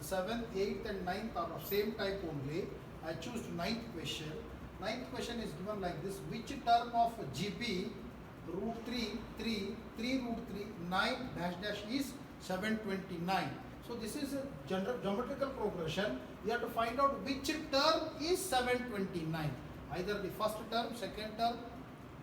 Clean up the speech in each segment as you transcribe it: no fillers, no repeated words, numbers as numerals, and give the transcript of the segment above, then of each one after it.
7th, 8th and 9th are of same type only. I choose 9th question. 9th question is given like this. Which term of GP root 3, 3, 3 root 3, 9 dash dash is 729. So this is a geometrical progression. You have to find out which term is 729. Either the first term, second term,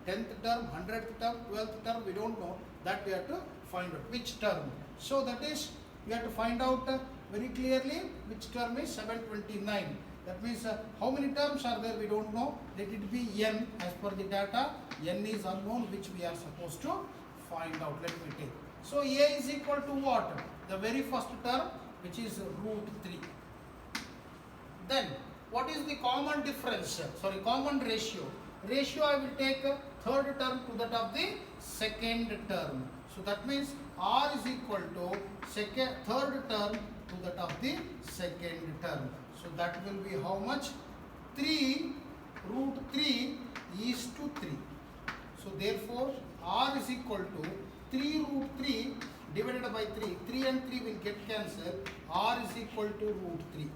10th term, 100th term, 12th term, we don't know. That we have to find out which term. So that is, we have to find out very clearly which term is 729. That means how many terms are there, we don't know. Let it be n as per the data. N is unknown, which we are supposed to find out. Let me take. So a is equal to what? The very first term, which is root 3. Then what is the common difference? Sorry, common ratio. Ratio I will take third term to that of the second term. So that means R is equal to third term to that of the second term. So that will be how much? 3 root 3 is to 3. So therefore R is equal to 3 root 3 divided by 3. 3 and 3 will get cancelled. R is equal to root 3.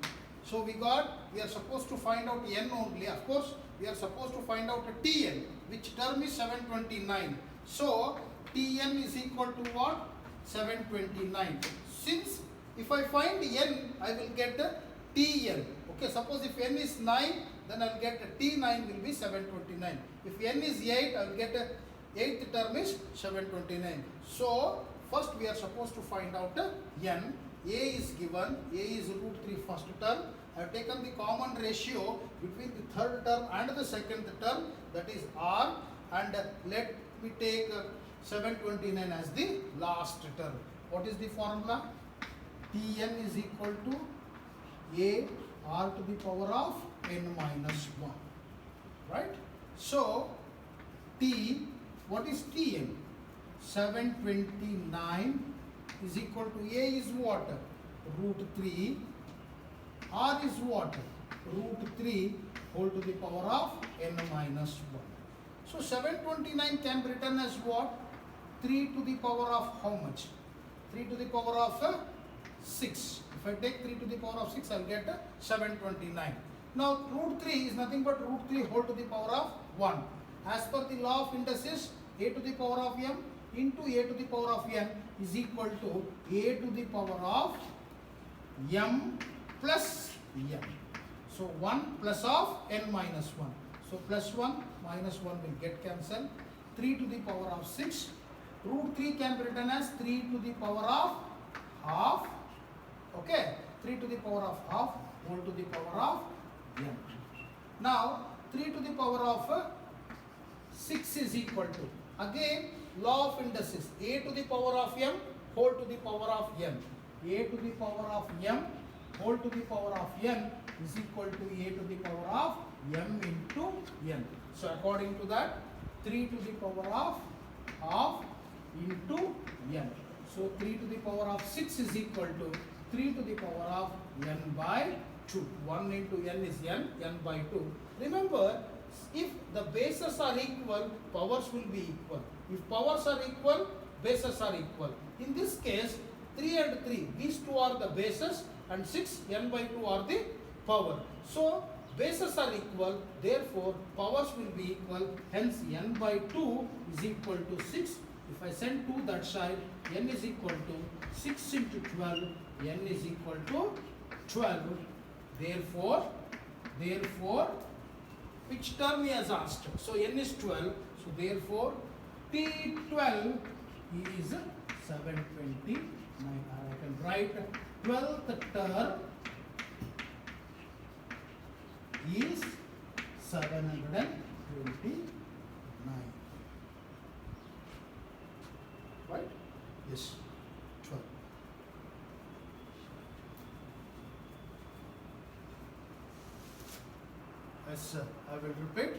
So we are supposed to find out n only. Of course, we are supposed to find out a Tn, which term is 729. So Tn is equal to what? 729. Since if I find n, I will get Tn. Okay, suppose if n is 9, then I will get T9 will be 729. If n is 8, I will get 8th term is 729. So first we are supposed to find out n. A is given, A is root 3 first term. I have taken the common ratio between the third term and the second term, that is R, and let me take 729 as the last term. What is the formula? Tn is equal to A R to the power of n minus 1. Right? So T, what is Tn? 729 is equal to A is what? Root 3. R is what? Root 3 whole to the power of n minus 1. So 729 can be written as what? 3 to the power of how much? 3 to the power of 6. If I take 3 to the power of 6, I will get 729. Now root 3 is nothing but root 3 whole to the power of 1. As per the law of indices, a to the power of m into a to the power of n is equal to a to the power of m plus m. So 1 plus of n minus 1. So plus 1 minus 1 will get cancelled. 3 to the power of 6. Root 3 can be written as 3 to the power of half. Okay, 3 to the power of half whole to the power of m. Now 3 to the power of 6 is equal to, again, law of indices, a to the power of m whole to the power of n. A to the power of m whole to the power of n is equal to a to the power of m into n. So according to that, 3 to the power of half into n. So 3 to the power of 6 is equal to 3 to the power of n by 2. 1 into n is n by 2. Remember, if the bases are equal, powers will be equal. If powers are equal, bases are equal. In this case, 3 and 3, these two are the bases, and 6 n by 2 are the power. So bases are equal, therefore powers will be equal. Hence n by 2 is equal to 6. If I send 2 that side, n is equal to 6 into 12. N is equal to 12. Therefore, which term he has asked? So n is 12. So therefore, T12 is 729. I can write 12th term is 729. Right? Yes. 12. Yes, I will repeat.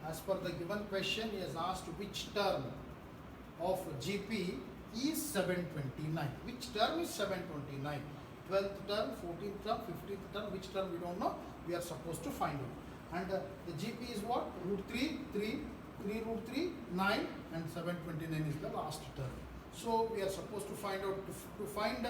As per the given question, he has asked which term of GP is 729. Which term is 729? 12th term, 14th term, 15th term, which term we don't know. We are supposed to find out. And the GP is what? Root 3, 3 root 3, 9, and 729 is the last term. So we are supposed to find out, to find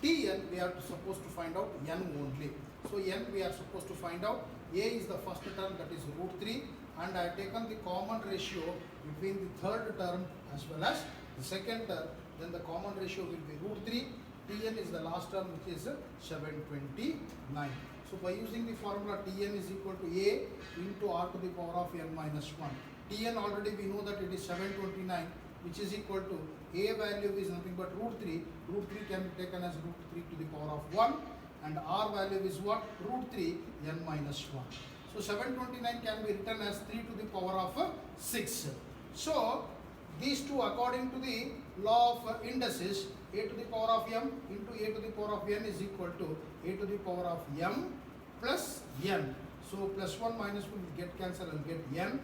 Tn we are supposed to find out n only. So n we are supposed to find out. A is the first term, that is root 3, and I have taken the common ratio between the third term as well as the second term. Then the common ratio will be root 3. Tn is the last term, which is 729. So by using the formula, Tn is equal to A into r to the power of n minus 1. Tn already we know that it is 729, which is equal to A value is nothing but root 3. Root 3 can be taken as root 3 to the power of 1, and r value is what? Root 3 n minus 1. So 729 can be written as 3 to the power of 6. So these two, according to the law of indices, a to the power of m into a to the power of n is equal to a to the power of m plus n. So plus 1 minus 1 will get cancelled and get n.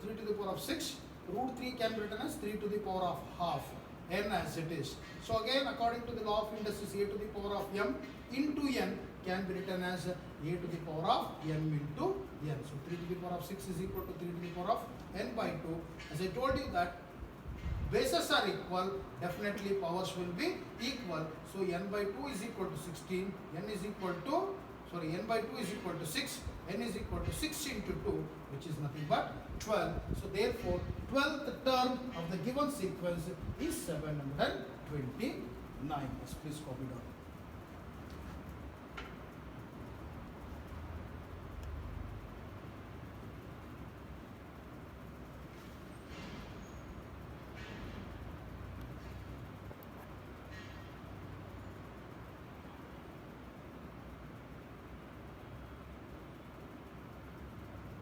3 to the power of 6. Root 3 can be written as 3 to the power of half, n as it is. So again, according to the law of indices, a to the power of m into n can be written as a to the power of m into n. So 3 to the power of 6 is equal to 3 to the power of n by 2. As I told you that bases are equal, definitely powers will be equal. So n by 2 is equal to 16, n by 2 is equal to 6, n is equal to 6 into 2, which is nothing but 12. So therefore, 12th term of the given sequence is 729. Yes, please copy down.